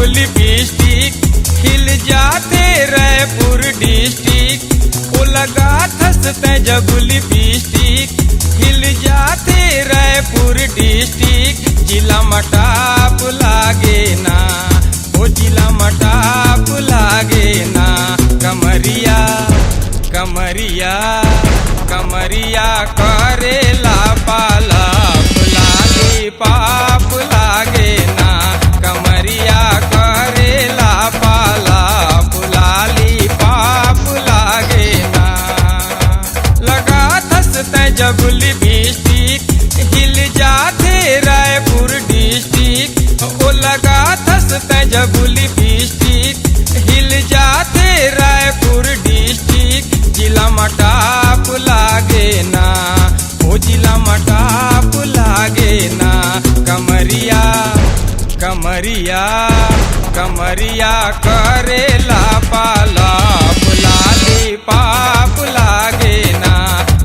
Lipstick खिल जाते Raipur district. ओ लगा थसते जब लिपस्टिक खिल जाते रायपुर डिस्ट्रिक्ट। जिला मटाप लागे ना, ओ जिला मटाप लागे ना। कमरिया कमरिया कमरिया करेला पाला लाली पाप लागे ना। कमरिया करेला पाला लाली पाप लागे ना। लगा थसते जब लिपस्टिक हिल जाते रायपुर डिस्ट्रिक्ट। ओ लगा थसते जब लिपस्टिक हिल जाते रायपुर डिस्ट्रिक्ट। जिला मटाप लागे ना, ओ जिला मटाप लागे ना। कमरिया कमरिया कमरिया करेला पाला लाली पाप लागे ना।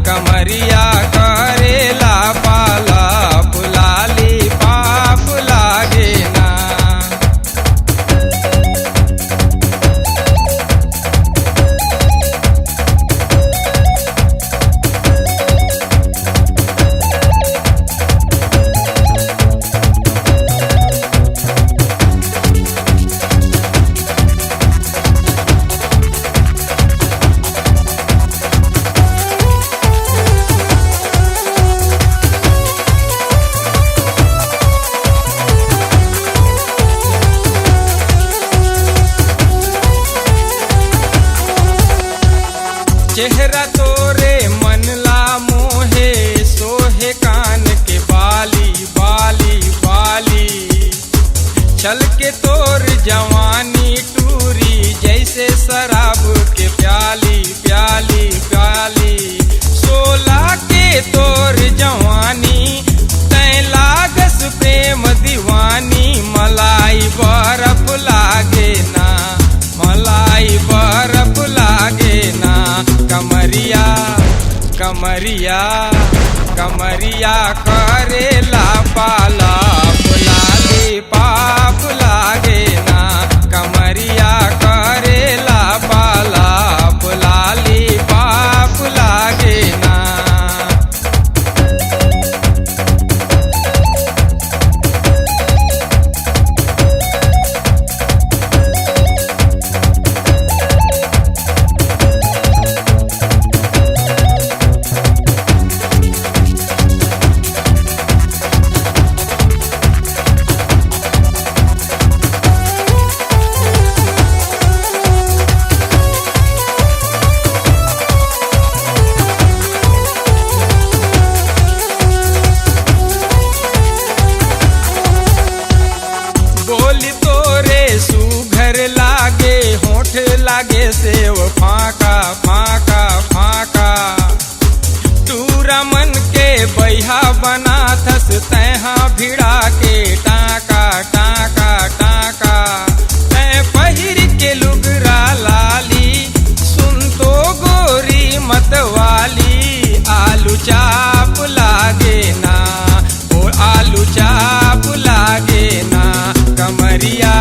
कमरिया करेला पाला लाली पाप लागे ना। चेहरा तोरे मन ला मोहे सोहे कान के बाली बाली बाली। चल के तोर जवानी टूरी जैसे शराब के प्याली प्याली प्याली। सोला के तोर जवानी तै लागस प्रेम दीवानी। मलाई बर्फ लागे ना, मलाई बर्फ लागे ना। कमरिया कमरिया कमरिया करेला पाला लाली पाप लागे ना। कमरिया करेला पाला लाली पाप लागे ना। बोली तोरे सुघर लागे होठ लागे सेव फाका फाका फाका। टूरा मन के बैहा बना थस तैहा भिड़ा के टाका टाका टाका। तै पहिर के लुगरा लाली सुन तो गोरी मतवाली। आलू चाप लागे ना, ओ आलू चाप लागे ना। कमरिया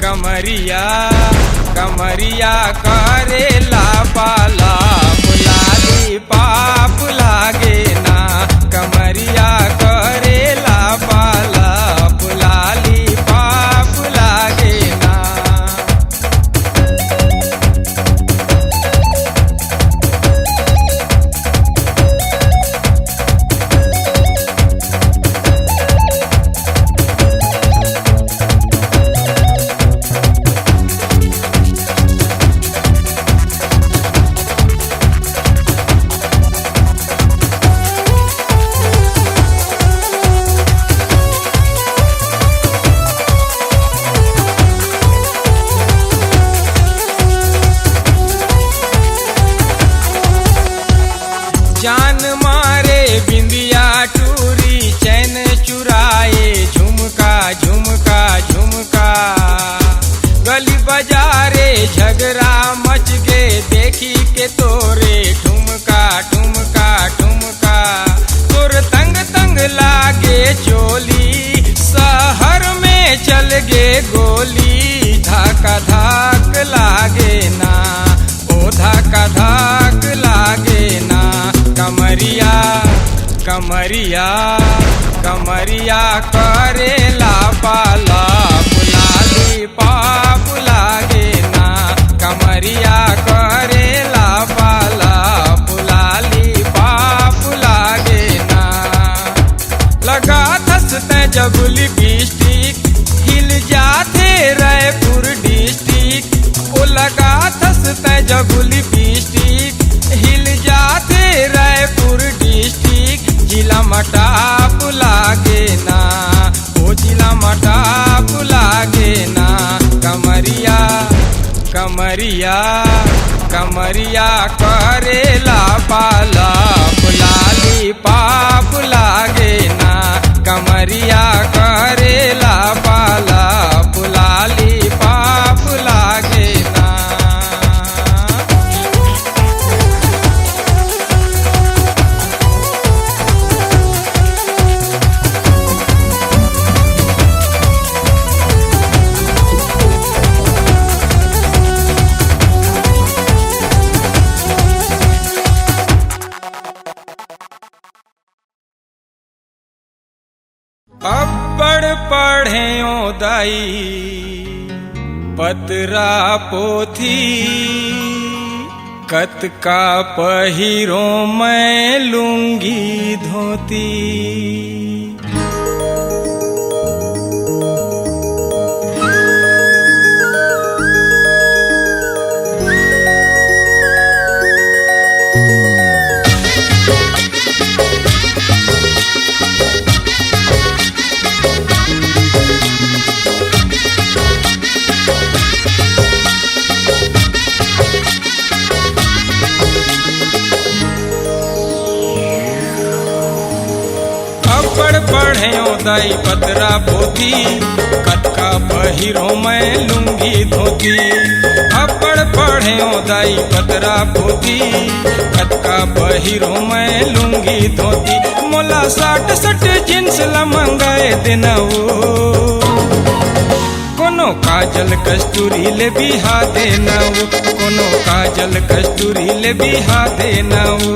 कमरिया कमरिया करेला पाला लाली पाप लागे ना। कमरिया करेला पाला लाली पाप लागे ना। जान मारे बिंदिया टूरी चैन चुराए झुमका झुमका झुमका। गली बाजारे झगड़ा मच गे देखी के तोरे ठुमका ठुमका ठुमका। तोर तंग तंग लागे चोली शहर में में चल गे गोली धाका धाक लागे ना, ओ धाका धाक लागे ना। कमरिया कमरिया कमरिया करेला पाला बुलाली पाप लागे ना, कमरिया करेला पाला बुलाली पाप लागे ना। लगा धसते जब लिपस्टिक हिल जाते रायपुर डिस्ट्रिक्ट, ओ लगा धसते जब लिपस्टिक हिल जाते रायपुर डिस्ट्रिक्ट। जिला मटाप लागे ना, ओ जिला मटाप लागे ना। कमरिया कमरिया कमरिया करेला पाला बुलाली पाप लागे ना, कमरिया करेला पाला बुलाली पाप लागे ना। अब्बड़ पढ़े ओ दाई पतरा पोथी, कत का पहिरो मैं लूंगी धोती। पढ़े ओ दाई पतरा पोथी, कतका पहिरो मैं लूंगी धोती। अब्बड़ पढ़े ओ दाई पतरा पोथी, कतका पहिरो मैं लूंगी धोती। मोला 60 जींस ला मंगाए देनाओ, कोनो काजल कस्तूरी ले बिहा देनाओ, कोनो काजल कस्तूरी ले बिहा देनाओ।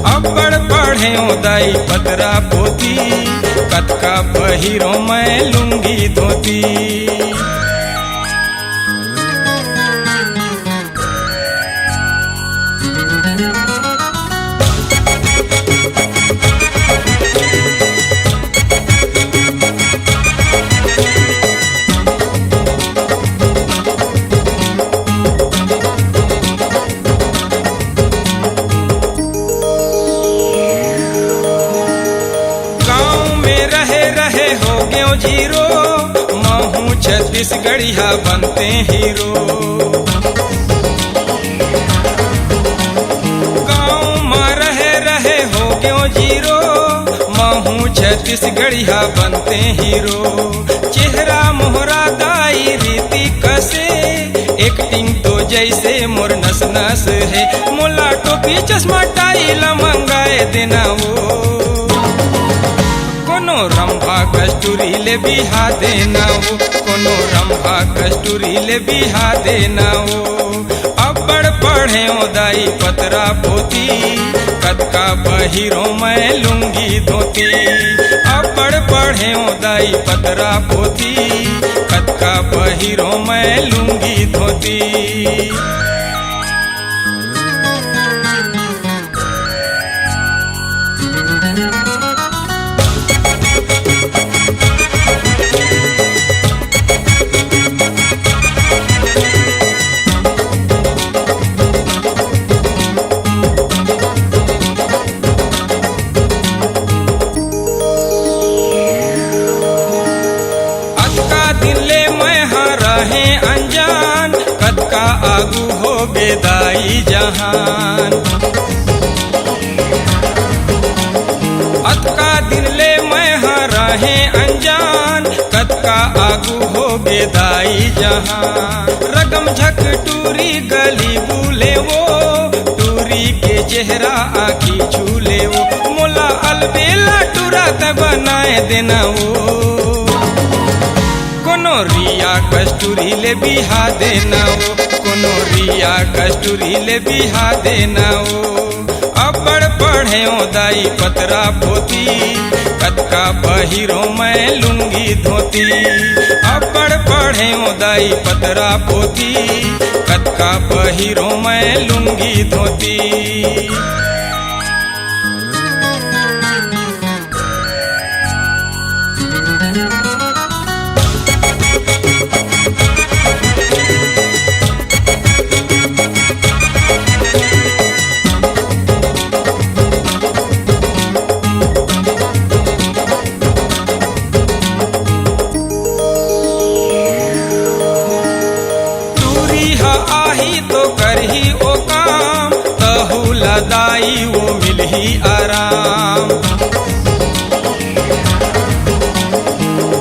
अब्बड़ पढ़े ओ दाई पतरा पोथी, कतका पहिरो मैं लूंगी धोती। जीरो महू छत्तीसगढ़िया बनते हीरो। गाँव में रहे रहे हो गयो जीरो, महू छत्तीसगढ़िया बनते हीरो। चेहरा मोहरा दाई रीति कसे, एक्टिंग तो जैसे मोर नस नस है। मोला टोपी चश्मा टाई ला मंगाए देना वो, कोनो रंभा कस्तूरी ले बिहा देना वो, कोनो रंभा कस्तूरी ले बिहा देना वो। अब्बड़ पढ़े ओ दाई पतरा पोथी, कतका पहिरो मैं लूंगी धोती। अब्बड़ पढ़े ओ दाई पतरा पोथी, कतका पहिरो मैं लूंगी धोती। आगू हो बेदाई जहान, अतका दिन ले मैं हाँ रहे अनजान। कतका आगू हो बेदाई जहान, रगम झक टूरी गली बुले वो, टूरी के चेहरा आखी झूले वो। मोला अलबेला टूरा त बनाए देना वो, कोनो रिया कस्तूरी ले बिहा देना हो, कोनो रिया कस्तूरी ले बिहा देना हो। अबड़ पढ़े दाई पतरा पोती, कतका पहिरो मैं लुंगी धोती। अबड़ पढ़े दाई पतरा पोती, कतका पहिरो मैं लुंगी धोती। दाई वो मिलही आराम,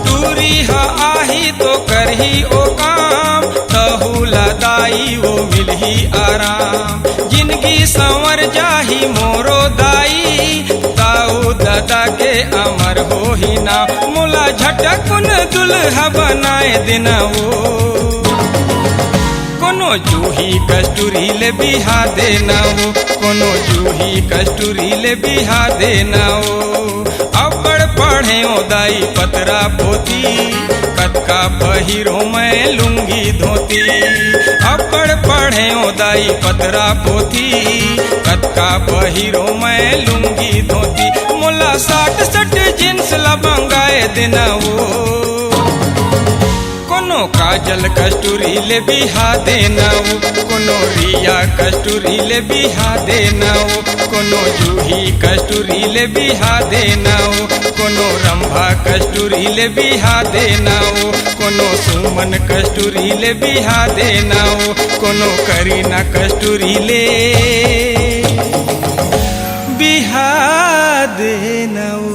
दूरी हा आही तो करही ओ काम, तहुला दाई वो मिलही आराम। जिंदगी संवर जाही मोरो दाई, ताऊ दादा के अमर हो ही ना। मुला झटकुन दुल्हा बनाए देना वो, कोनो जूही कस्तूरी ले बिहा देना हो, कोनो जूही कस्तूरी ले बिहा देना हो। अबड़ पढ़े दाई पतरा पोती, कतका पहिरो मैं लुंगी धोती। अबड़ पढ़े दाई पतरा पोती, कतका पहिरो मैं लुंगी धोती। मुला 60 जींस लबंगाए देना हो, कोनो काजल कस्तूरी ले बिहा देना हो, कोनो रिया कस्तूरी ले बिहा देना हो। कोनो जूही कस्तूरी ले बिहा देना हो, कोनो रंभा कस्तूरी ले बिहा देना हो। कोनो सुमन कस्तूरी ले बिहा देना हो, कोनो करीना कस्तूरी ले बिहा देना हो।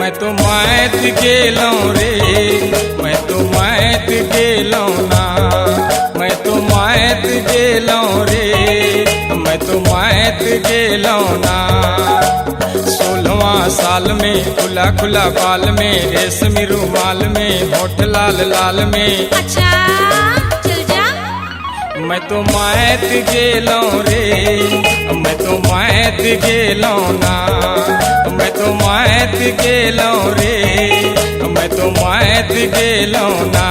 मैं तो मैत गेलों रे, मैं तो मैत गेलों ना, मैं तो मैत गेलों रे, मैं तो मैत गेलों ना। 16वां साल में खुला खुला बाल में, रेशमी रुमाल में, होठ लाल लाल में। अच्छा चल जा। मैं तो मैत गेलों रे, मैं तो मैत गेलों ना, मैं तो मैत गेलों रे, मैं तो मैत गेलों ना।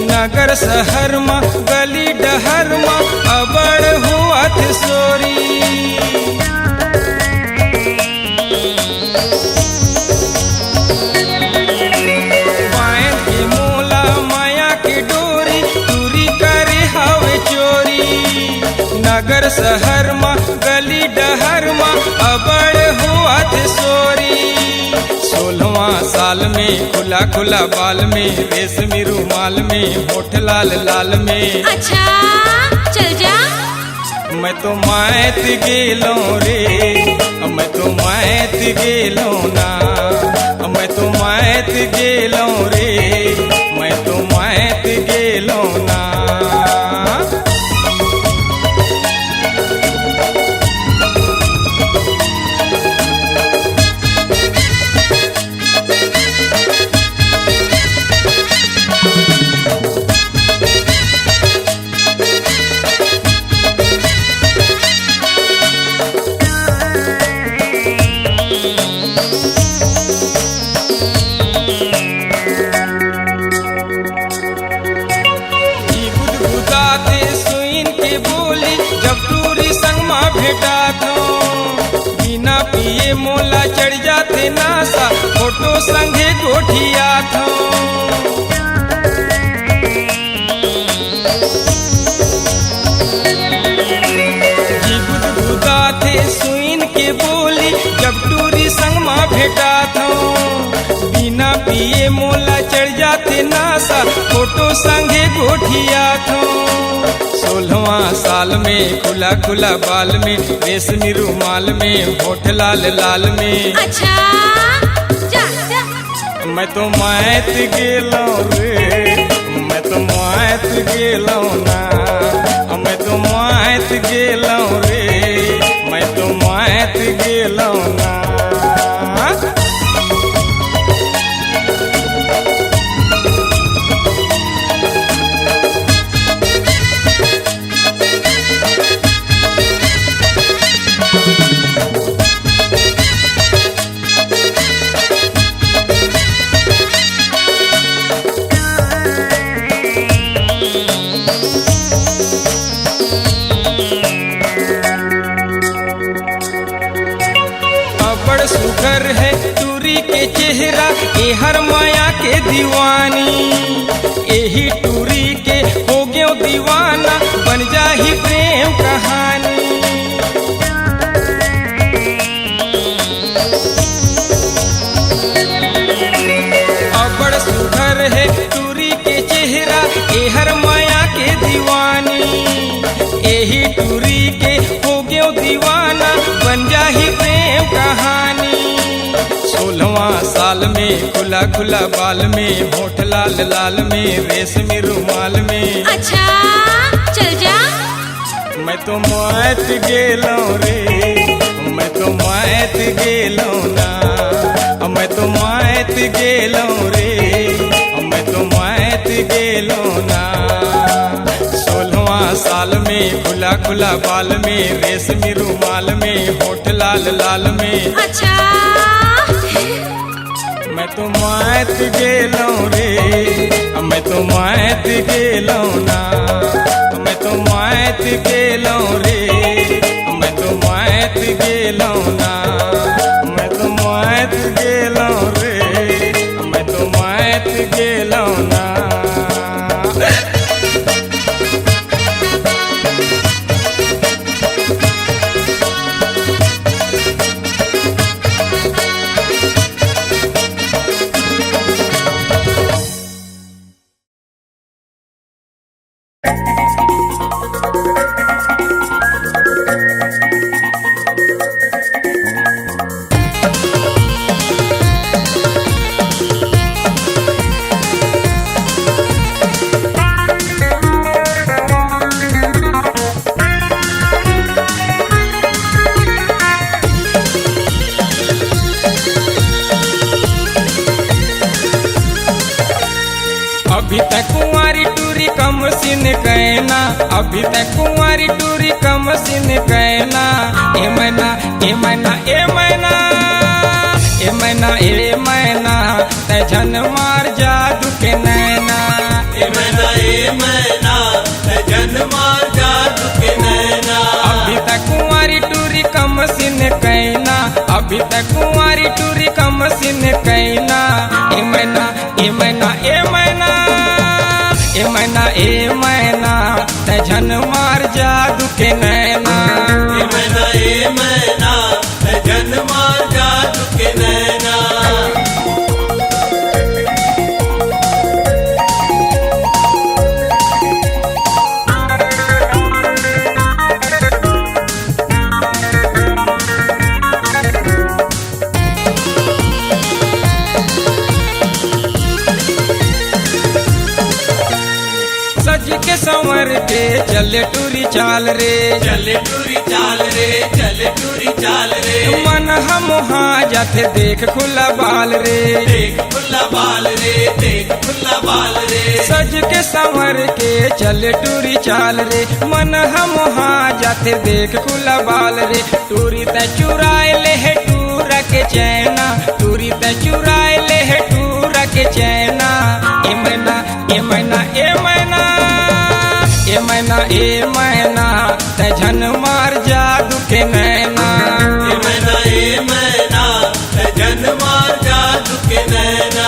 नगर शहर मा गली डहर मा अबड़ हुआत सोरी। पायल के मोला माया के डोरी, दूरी करे हवे चोरी। नगर शहर मा गली डहर मा अबड़ हुआत सोरी। 16वां साल में खुला खुला बाल में, रेशमी रुमाल में, होठ लाल लाल में। अच्छा चल जा। मैं तो मैत गेलों रे, मैं तो मैत गेलों ना, मैं तो मैत गेलों रे, मैं तो मैत गेलों ना। बिना पिए मोला चढ़ जाते नासा, फोटो संगे गोठिया थो। जी गुदगुदा थे सुइन के बोली, जब टूरी संग माँ भेटा थो। बिना पिए मोला चढ़ जाते नासा, फोटो संगे गोठिया थो। 16वां साल में खुला खुला बाल में, रेशमी रुमाल में, होठ लाल लाल में। अच्छा जा जा। मैं तो मैत गेलों रे, मैं तो मैत गेलों ना, मैं तो मैत गेलों रे, मैं तो मैत गेलों ना। सुघर है टूरी के चेहरा, ए हर माया के दीवानी। यही टूरी के हो गयो दीवाना, बन जाही प्रेम कहानी। अबड़ सुघर है टूरी के चेहरा, ए हर माया के दीवानी। यही टूरी के हो गयो दीवाना, बन जाही प्रेम कहानी। 16वां साल में खुला खुला बाल में, होठ लाल लाल में, रेशमी रुमाल में। अच्छा चल जा। मैं तो मैत गेलों रे, मैं तो मायत गेलो ना, मैं तो मायत गेलो रे, मैं तो मायत गेलो ना। 16वां साल में खुला खुला बाल में, रेशमी रुमाल में, होठ लाल लाल में, अच्छा मैं तो मायत गेलो रे, मैं तो मायत गेलो ना, मैं तो मायत गेलो रे, मैं तो मायत गेलो ना, मैं तो मायत गेलो रे, मैं तो मायत गेलो ना। अभी तक कुंवारी टूरी कम सिन कहना, अभी तक कुंवारी टूरी कम सिन कहना। ए मैना ए मैना ए मैना ए मैना ए मैना, ते झन मार जादू के नैना। ए मैना ते झन मार जादू के नैना। अभी तक कुंवारी टूरी कम सिन कहना, अभी तक कुंवारी टूरी कम सिन कहना। ए मैना ए मैना ए मैना ए मैना ए मैना, ते झन मार जादू के नैना। ए मैना ते झन मार जादू के नैना। सज के संवर के चले टूरी चाल रे, चले टूरी चाल रे, चले टूरी चाल रे। मन हम जाते देख खुला बाल रे, देख खुला बाल रे, देख खुला बाल रे। सज के संवर के चले टूरी चाल रे, मन हम जाते देख खुला बाल रे। टूरी ते चुराए ले है टूरा के चैना, टूरी ते चुराए ले है टूरा के चैना। ए मैना ए मैना ए मैना ए मैना ए मैना, ते झन मार जादू के नैना। ए मैना ते झन मार जादू के नैना।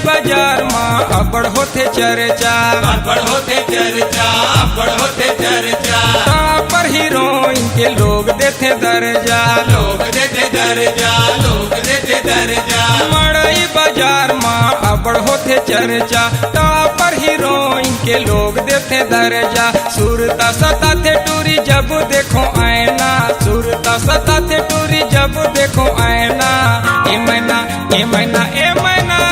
बाजार माँ अबड़ होते चर्चा, अबड़ होते चर्चा, अबड़ होते चर्चा। पर हीरोइन के लोग देते दर्जा, लोग देते दर्जा, लोग देते दर्जा। मड़ई बाजार माँ अबड़ होते चर्चा, पर हीरोइन के लोग देते दर्जा। सुरता सताते टूरी जब देखो आईना, सुरता सताते टूरी जब देखो आईना। ए मैना ए मैना ए मैना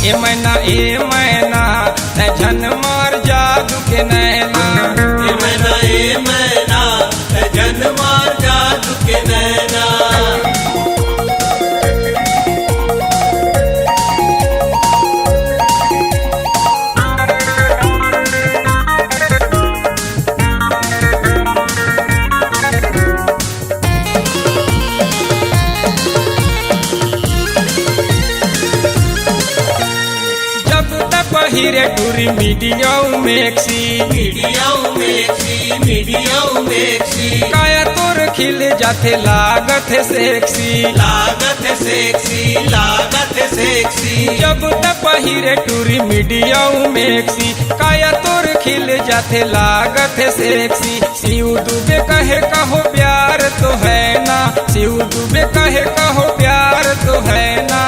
ए मैना ए मैना, ते झन मार जादू के नैना। ए मैना ते झन मार जादू के नैना। पहिरे टूरी media maxi, media maxi, media maxi. काया तोर खिल जाते लागत है सेक्सी, लागत है सेक्सी, लागत है सेक्सी। जब तक पहिरे टूरी मीडिया मेक्सी, काया तोर खिल जाते लागत है सेक्सी। शिव दुबे कहे कहो प्यार तो है ना, शिव दुबे कहे कहो प्यार तो है ना।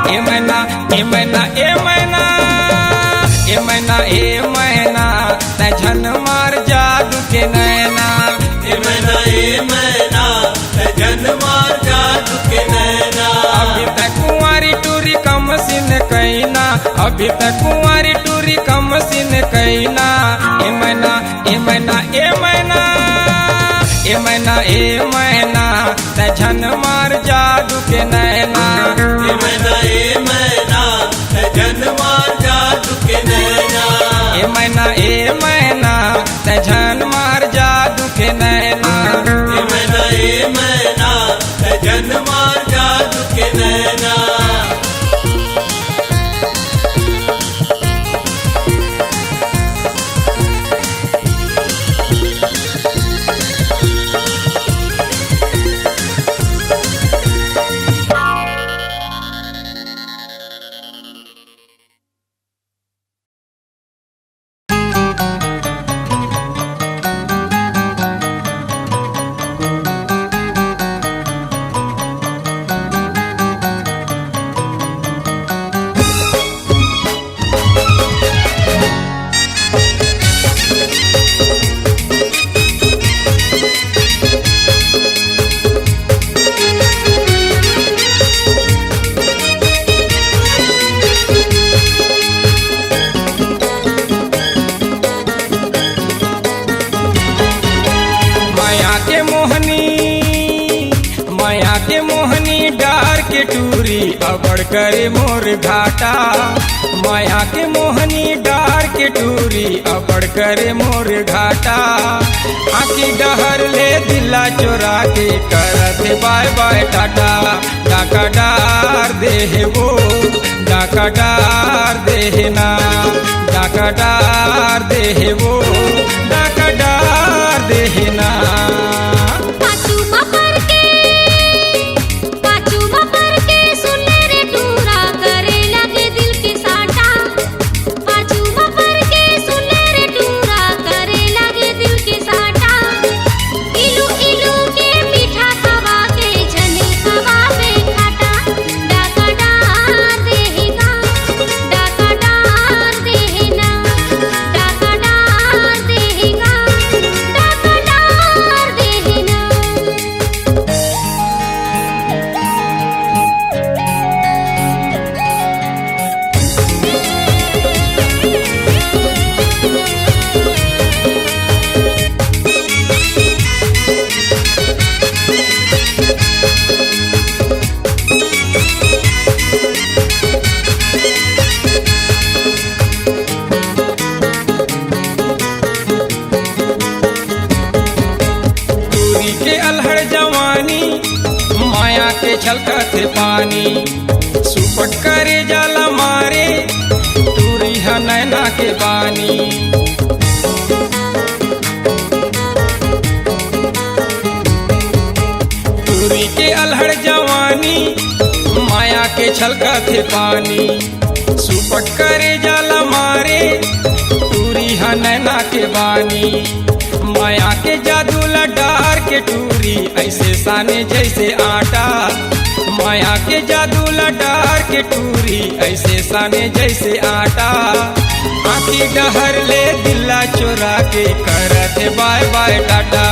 ए मैना ए मैना ए मैना ए मैना ए मैना, मार जादू के नैना। ए मैना जन मार जादू के नैना। अभी तक कुंवारी टूरी कम सिन कैना, अभी तक कुंवारी टूरी कम सिन कैना। ए मैना ए मैना ए मैना ए मैना ए मैना ते झन मार जादू के नैना। ए मैना जन मार जादू के नैना। ए मैना ते झन मार जादू के नैना। ए मैना जन मार जादू के नैना। माया के मोहनी डार के टूरी अबड़ करे मोर घाटा। माया के मोहनी डार के टूरी अबड़ करे मोर घाटा। आखी डहर ले दिला चोरा के करत बाय बाय टाटा। डाका डार दे वो डाका डार दे ना, डाका डार दे वो डाका डार दे ना। छलकत पानी सुपट करे जाला मारे टूरी है नैना के बानी। टूरी के अलहड़ जवानी माया के छलकत पानी सुपट करे जाला मारे टूरी है नैना के बानी। माया के जादू लडार के टूरी ऐसे साने जैसे आटा। माया के जादू लडार के टूरी ऐसे साने जैसे आटा। आखी डहर ले दिला चोरा के करत बाय बाय टाटा।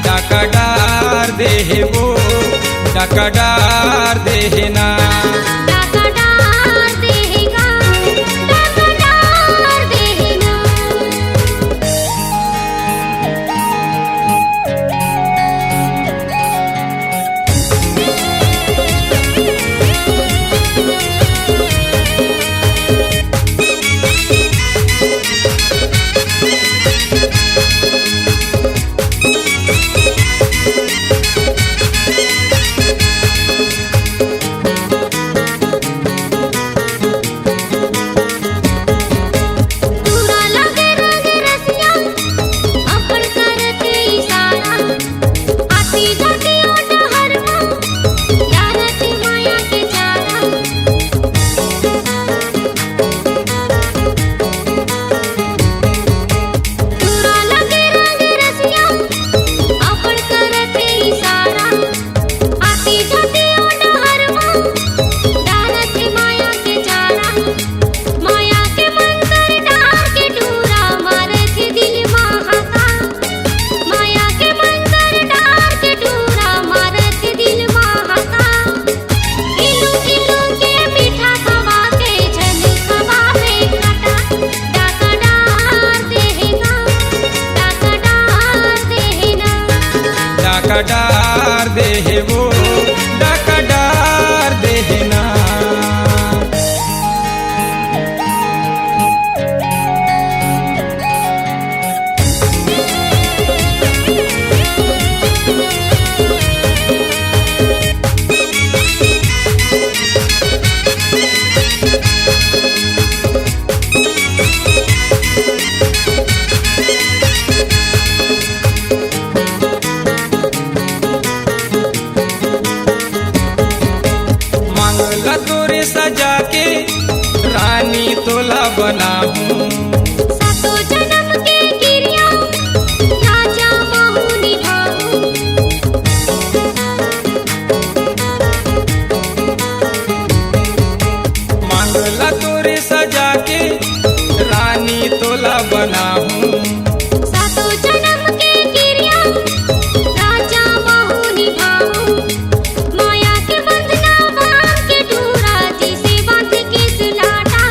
डाका डार दे वो डाका डार दे ना। देहबो डाका डार देहना। मांगला तोरे सजा के रानी तोला बनाऊं। सातो जन्म के गिरिया राजा महू निभाऊं। मांगला तोरे सजा के रानी तोला बनाऊं। सातो जन्म के गिरिया राजा महू निभाऊं। माया के बंधना बांध के डोरा जिसे बांध के सुलाटा।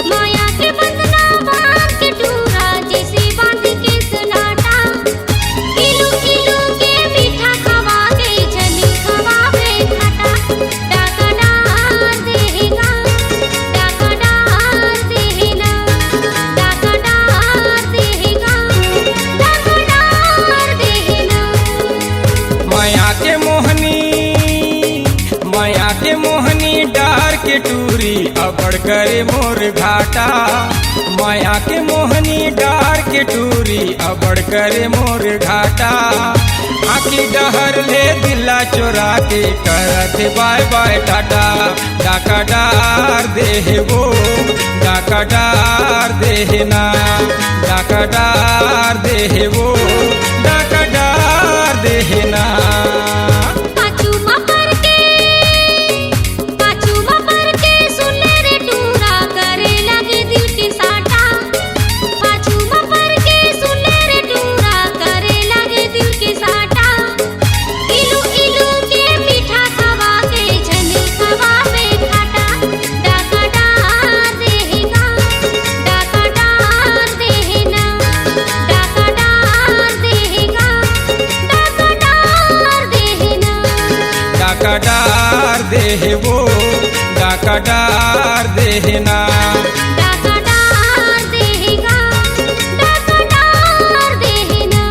माया के बंधना बांध के डोरा जिसे बांध के सुलाटा। इलू इलू के मीठा खवा के छली खवावे खटा। डाका डार देगा डाका डार देना। डाका डार देगा डाका डार देना। माया के मोहनी डार के टूरी अबड़ करे मोर घाटा। माया के मोहनी डार के टूरी अबड़ करे मोर घाटा। आखी डहर ले दिला चोरा के करत बाय बाय टाटा। डाका डार देहबो डाका डार देहना। डाका डार देहबो डाका डार देहना। पाछू मपर के सुने रे टूरा करे लगे दिल के साटा। पाछू मपर के सुने रे टूरा करे लगे दिल के साटा। इलू इलू के मीठा खवा के छली खवावे खटा। डाका डार देगा डाका डार देना। डाका डार देगा डाका डार देना। डाका डार देहबो डाका डार देहना। डाका डार देगा डाका डार देना।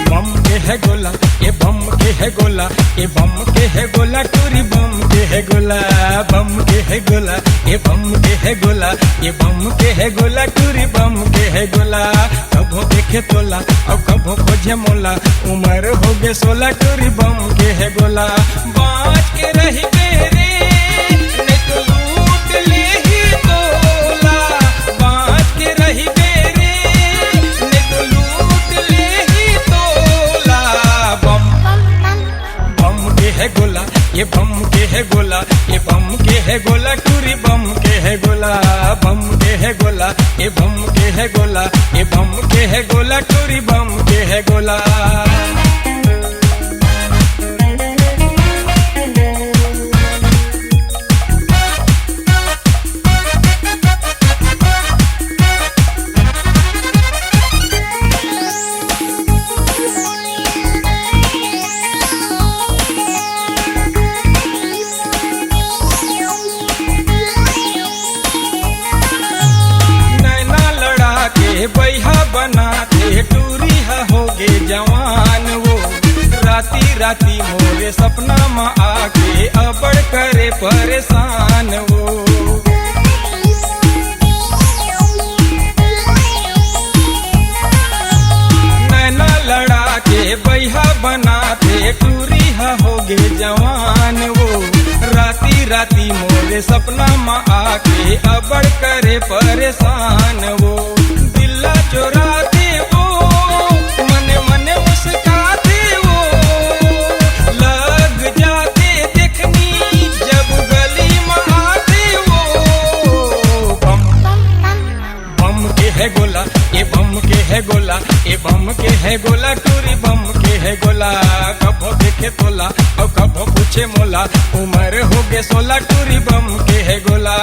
बम के है गोला ये बम के है गोला ये बम के है गोला टूरी बम के है गोला। बम के है गोला ये बम के है गोला ये बम के है गोला टूरी बम के है गोला। कभो देखे तोला और कभो खोजे मोला उम्र हो गे 16 टूरी बम के है गोला। बाँच के रही रे नहीं तो लूट ले ही तोला। बाँच के रही रे नहीं तो लूट ले ही तोला। बम बम के है गोला ये बम के है गोला ये बम के है गोला टूरी बम के है गोला। बम के है गोला ये बम के है गोला ये बम के है गोला टूरी बम के है गोला। बैहा बना के टूरी होगे जवान वो। राती राती मोरे सपना में आके अबड़ करे परेशान वो। नैना लड़ा के मोरे सपना में आके अबड़ करे परेशान वो दिल्ला चोराते वो मने मने मुस्काते वो लग जाते देखनी जब गली में आते वो बम बम के है गोला ये बम के है गोला ये बम के है गोला टूरी बम के है गोला कभो देखे तोला और कभो पूछे मोला उम्र हो गे 16 टूरी बम के है गोला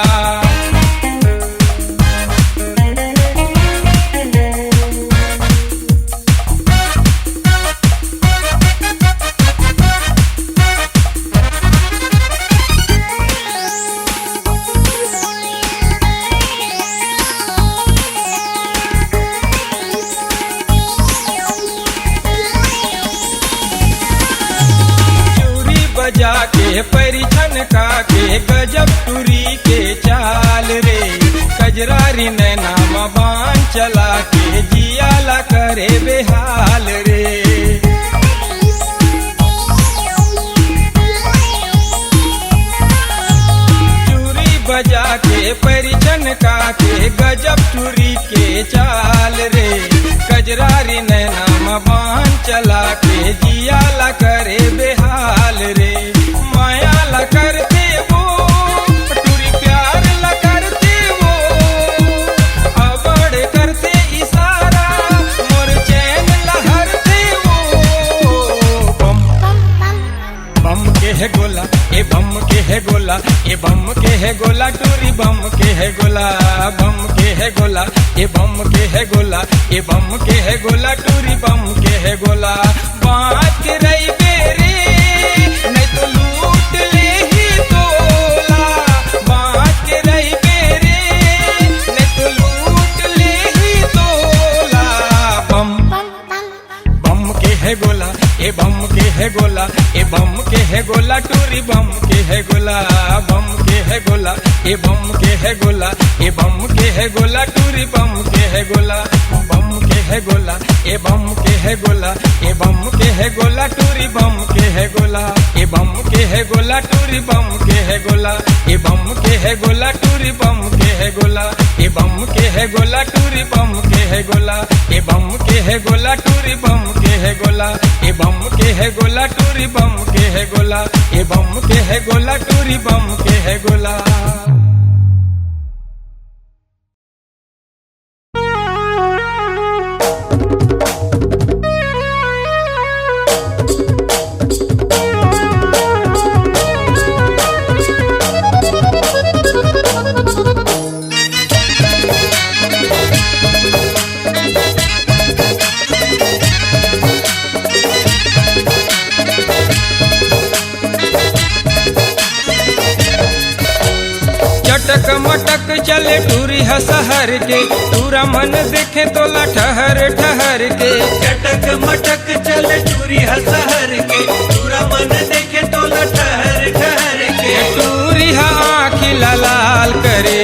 बजा के परिछन का के गजब टूरी के चाल रे कजरारी नैना बान चला के जियाला करे बेहाल रे चूरी बजा के परिछन का के गजब टूरी के चाल रे कजरारी नैना बान चला के जियाला करे बेहाल रे माया ला करते वो टूरी प्यार ला करते वो अबड़ करते इशारा मोर चैन लहरते वो बम बम के है गोला ए बम के है गोला ए बम के है गोला टूरी बम के है गोला बम के है गोला ए बम के है गोला ए बम के है गोला टूरी बम के है गोला बात के रही बेरे नहीं तो लूट ले ही तोला बात के रही बेरे नहीं तो लूट ले ही तोला बम बम के है गोला ए बम के है गोला ए बम के है गोला टूरी बम के है गोला बम के है गोला ए बम के है गोला ए बम के है गोला टूरी बम के है गोला बम के है गोला ए बम के है गोला ए बम के है गोला टूरी बम के है गोला ए बम के है गोला टूरी बम के है गोला ए बम के है गोला टूरी बम के है गोला ए बम के है गोला टूरी बम के है गोला ए बम के है गोला टूरी बम के है गोला ए बम के है गोला टूरी बम के है गोला ए बम के है गोला टूरी बम के है गोला चटक मटक चले टूरी शहर के पूरा मन देखे तोला ठहर ठहर के चटक मटक चले टूरी शहर के पूरा मन देखे तोला ठहर ठहर के टूरी आँखी लाल करे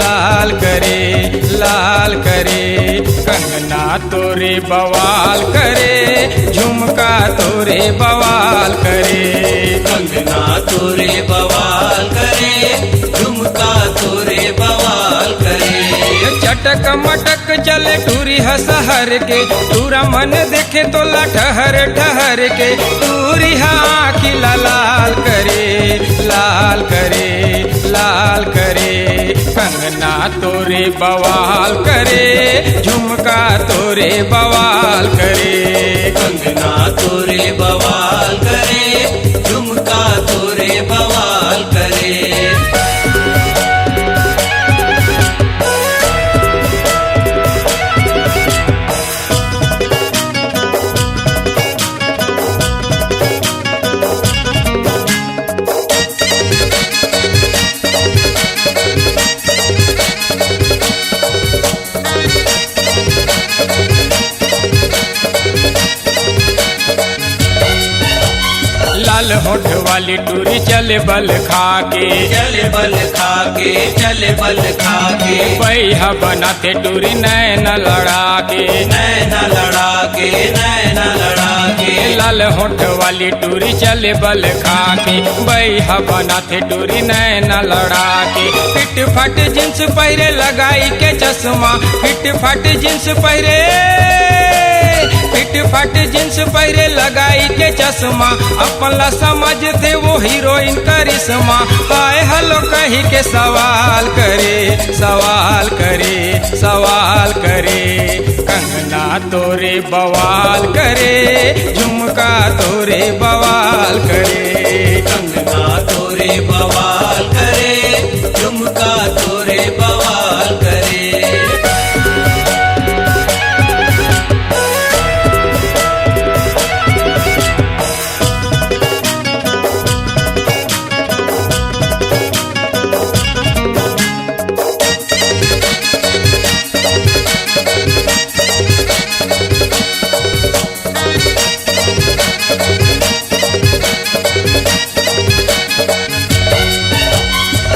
लाल करे लाल करे कंगना तोरे बवाल करे झुमका तोरे बवाल करे कंगना तोरे बवाल करे झुमका तोरे बवाल करे चटक मटक चले टूरी शहर के पूरा मन देखे तोला ठहर ठहर के टूरी आँखी लाल करे लाल करे लाल करे कंगना तोरे बवाल करे झुमका तोरे बवाल करे कंगना तोरे बवाल करे झुमका तोरे बवाल करे लाल होठ वाली टूरी चले बल खाके चले बल खाके चले बल खाके बैहा बनाते टूरी नैन लड़ा के नैना लड़ा के नैना लड़ा के लाल होठ वाली टूरी चले बल खाके, बैहा बनाथे टूरी नैना लड़ा के। फिट फाट जींस पहिरे लगाई के चश्मा, फिट फाट जींस पहिरे, फिट फाट जींस पहिरे लगाई के चश्मा। अपन ला समझते वो हीरोइन करिश्मा। हाय हेलो कही के सवाल करे, सवाल करे, सवाल करे। कंगना तोरे बवाल करे, झुमका तोरे बवाल करे। कंगना तोरे बवाल करे, झुमका तोरे बवाल करे।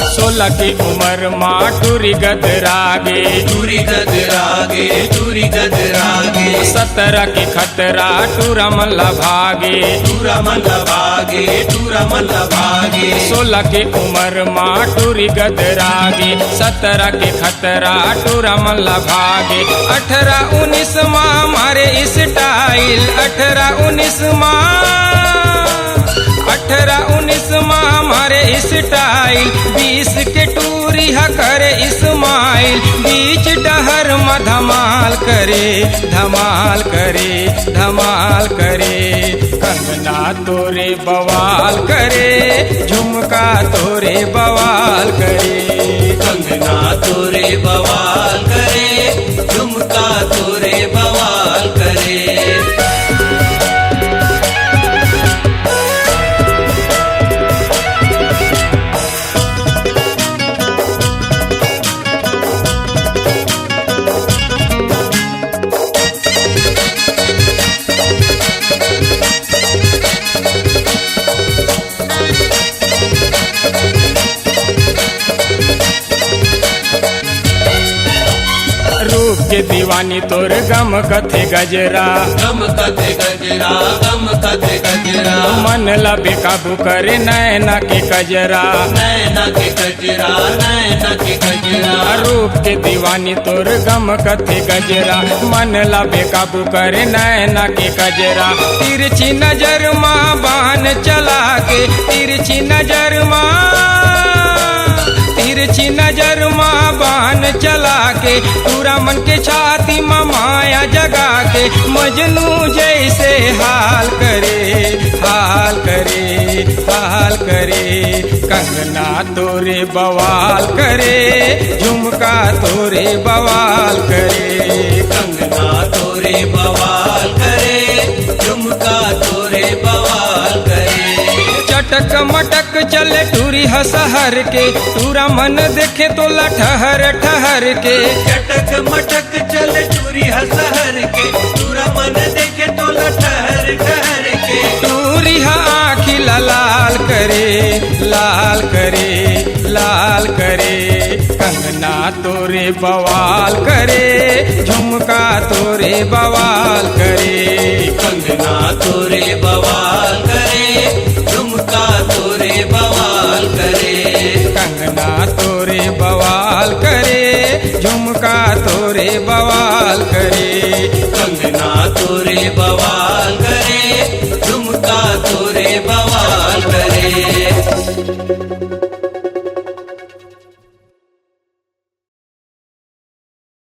सोलह की उम्र माँ टूरी गदरागे, टूरी गदरागे, टूरी गदरागे। 17 की खतरा टूरा मल्ला भागे, टूरा मल्ला भागे, टूरा मल्ला भागे। 16 की उम्र माँ टूरी गदरागे, 17 की खतरा टूरा मल्ला भागे। 18-19 माँ मारे स्टाइल, 18-19 माँ, 18-19 माँ मारे स्टाइल। 20 के टूरी करे इस्माइल, बीच डहर में धमाल करे, धमाल करे, धमाल करे। कंगना तोरे बवाल करे, झुमका तोरे बवाल करे। कंगना तोरे बवाल करे, झुमका तोरे बवाल करे। रूप के दीवानी तोर गम कथे गजरा, गम कथे गजरा, गम कथे गजरा। मन ला बेकाबू करे नैना के कजरा, नैना के गजरा, नैना के गजरा। रूप के दीवानी तोर गम कथे गजरा, मन ला बेकाबू करे नैना के कजरा। तिरछी नजर माँ बान चला के, तिरछी नजर माँ, तिरछी नजर माँ बान चला के। पूरा मन के छाती माँ माया जगा के, मजनू जैसे हाल करे, हाल करे, हाल करे। कंगना तोरे बवाल करे, झुमका तोरे बवाल करे। कंगना तोरे बवाल करे, झुमका तोरे बवाल करे। चटक मटक चले टूरी हसहर के, टूरा मन देखे तो ठहर ठहर के। चटक मटक चले टूरी हसहर के, टूरा मन देखे तो ठहर ठहर के। टूरी आँखी लाल करे, लाल करे, लाल करे। कंगना तोरे बवाल करे, झुमका तोरे बवाल करे। कंगना तोरे बवाल करे, झुमका तोरे बवाल करे। कंगना तोरे बवाल करे, झुमका तोरे बवाल करे। कंगना तोरे बवाल